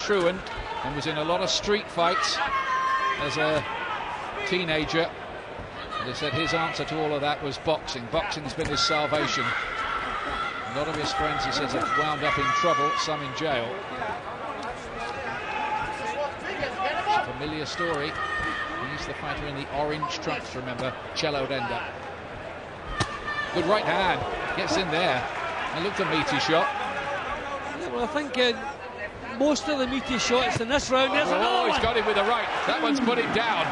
truant and was in a lot of street fights as a teenager. And he said his answer to all of that was boxing. Boxing's been his salvation. A lot of his friends, he says, have wound up in trouble, some in jail. Familiar story. He's the fighter in the orange trunks, remember, Renda. Good right hand, gets in there. It looked a meaty shot. Yeah, well, I think most of the meaty shots in this round. There's another he's got him with a right. That one's put him down.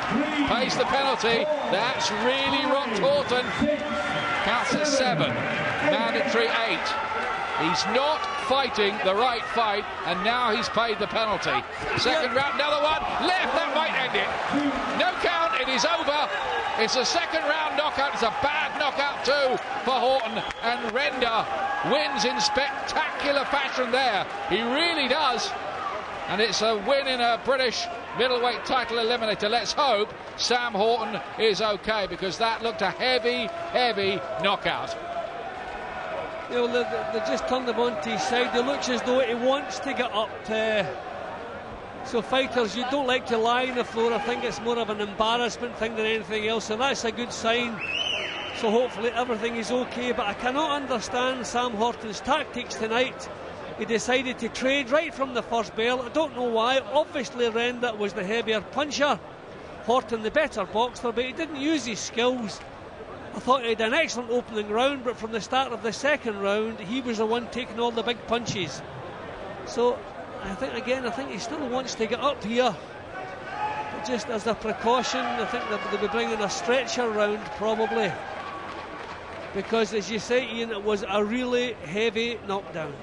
Pays the penalty. That's really rocked Horton. Counts at 7. Mandatory 8. He's not fighting the right fight, and now he's paid the penalty. Second round, another one. Left, that might end it. No count, it is over. It's a second round knockout. It's a bad knockout too for Horton, and Renda wins in spectacular fashion there. He really does. And it's a win in a British middleweight title eliminator. Let's hope Sam Horton is okay, because that looked a heavy, heavy knockout. You know, they just turned him onto his side. It looks as though he wants to get up. So fighters, you don't like to lie on the floor. I think it's more of an embarrassment thing than anything else, and that's a good sign. So hopefully everything is okay. But I cannot understand Sam Horton's tactics tonight. He decided to trade right from the first bell. I don't know why. Obviously Renda was the heavier puncher, Horton the better boxer, but he didn't use his skills. I thought he had an excellent opening round, but from the start of the second round he was the one taking all the big punches. So I think he still wants to get up here, but just as a precaution. I think they'll be bringing a stretcher round probably, because as you say, Ian, it was a really heavy knockdown.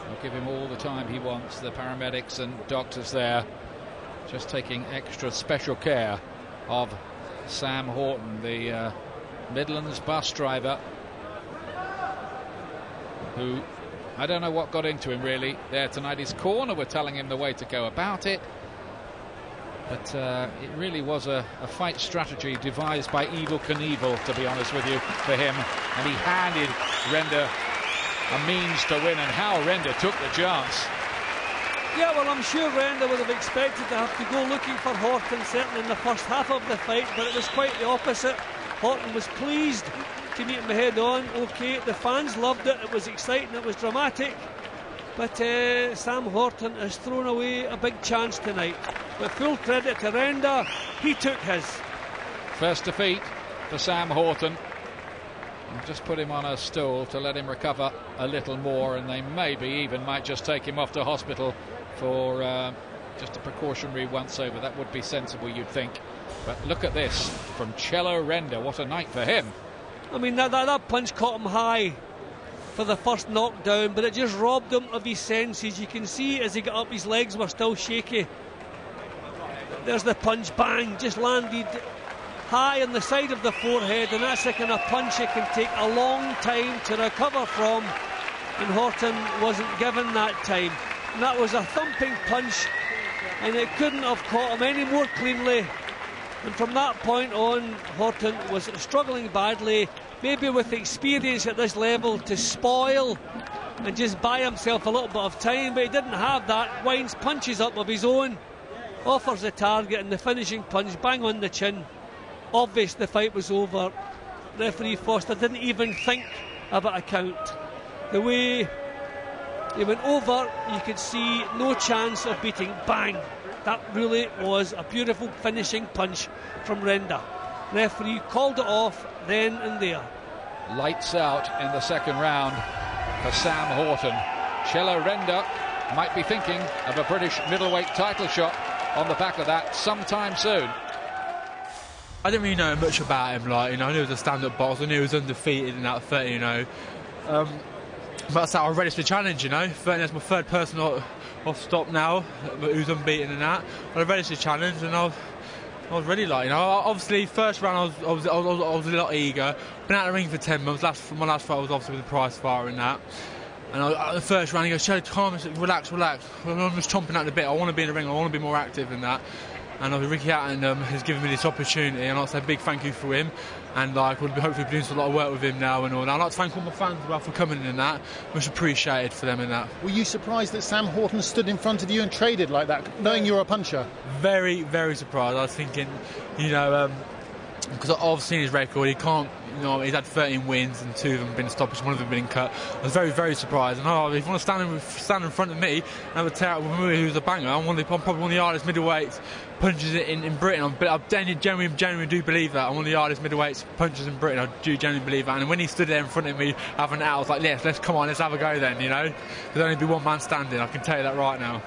They'll give him all the time he wants, the paramedics and doctors there, just taking extra special care of Sam Horton, the Midlands bus driver, who, I don't know what got into him really there tonight. His corner were telling him the way to go about it, but it really was a fight strategy devised by Evel Knievel, to be honest with you, for him, and he handed Renda a means to win, and how Renda took the chance. Yeah, well, I'm sure Renda would have expected to have to go looking for Horton, certainly in the first half of the fight, but it was quite the opposite. Horton was pleased to meet him head on. Okay, the fans loved it, it was exciting, it was dramatic, but Sam Horton has thrown away a big chance tonight. But full credit to Renda, he took his. First defeat for Sam Horton. And just put him on a stool to let him recover a little more, and they maybe even might just take him off to hospital for just a precautionary once over. That would be sensible, you'd think. But look at this from Renda. What a night for him. I mean, that punch caught him high for the first knockdown, but it just robbed him of his senses. You can see as he got up, his legs were still shaky. There's the punch, bang, just landed high on the side of the forehead, and that's the kind of punch it can take a long time to recover from, and Horton wasn't given that time. And that was a thumping punch, and it couldn't have caught him any more cleanly. And from that point on, Horton was struggling badly, maybe with experience at this level to spoil and just buy himself a little bit of time, but he didn't have that. Winds punches up of his own, offers the target, and the finishing punch, bang on the chin. Obvious the fight was over. Referee Foster didn't even think about a count. The way he went over, you could see no chance of beating. Bang! That really was a beautiful finishing punch from Renda. Referee called it off then and there. Lights out in the second round for Sam Horton. Renda might be thinking of a British middleweight title shot on the back of that sometime soon. I didn't really know much about him, I knew he was a stand-up boxer, I knew he was undefeated in that fight, but that's how I ready for the challenge, That's my third person off stop now, who's unbeaten in that. I ready for the challenge, and I was ready, obviously first round I was a lot eager. Been out of the ring for 10 months. My last fight was obviously with the prize fighter in that. And the first round he goes, "Calm, relax. I'm just chomping at the bit. I want to be in the ring. I want to be more active in that." and Ricky Hatton has given me this opportunity, and I'd like to say a big thank you for him, and like we'll be hopefully doing a lot of work with him now and all. And I'd like to thank all my fans as well for coming in that, much appreciated for them in that. Were you surprised that Sam Horton stood in front of you and traded like that, knowing you're a puncher? Very, very surprised. I was thinking, you know, because I've seen his record, he can't, you know, he's had 13 wins and 2 of them have been stoppage, 1 of them been cut. I was very, very surprised. And if you want to stand in front of me and have a tear out with me who's a banger, I'm probably one of the hardest middleweights punches in Britain. I genuinely do believe that. I'm one of the hardest middleweights punches in Britain. I do genuinely believe that. And when he stood there in front of me having it out, I was like, let's come on, let's have a go then, you know. There'll only be one man standing, I can tell you that right now.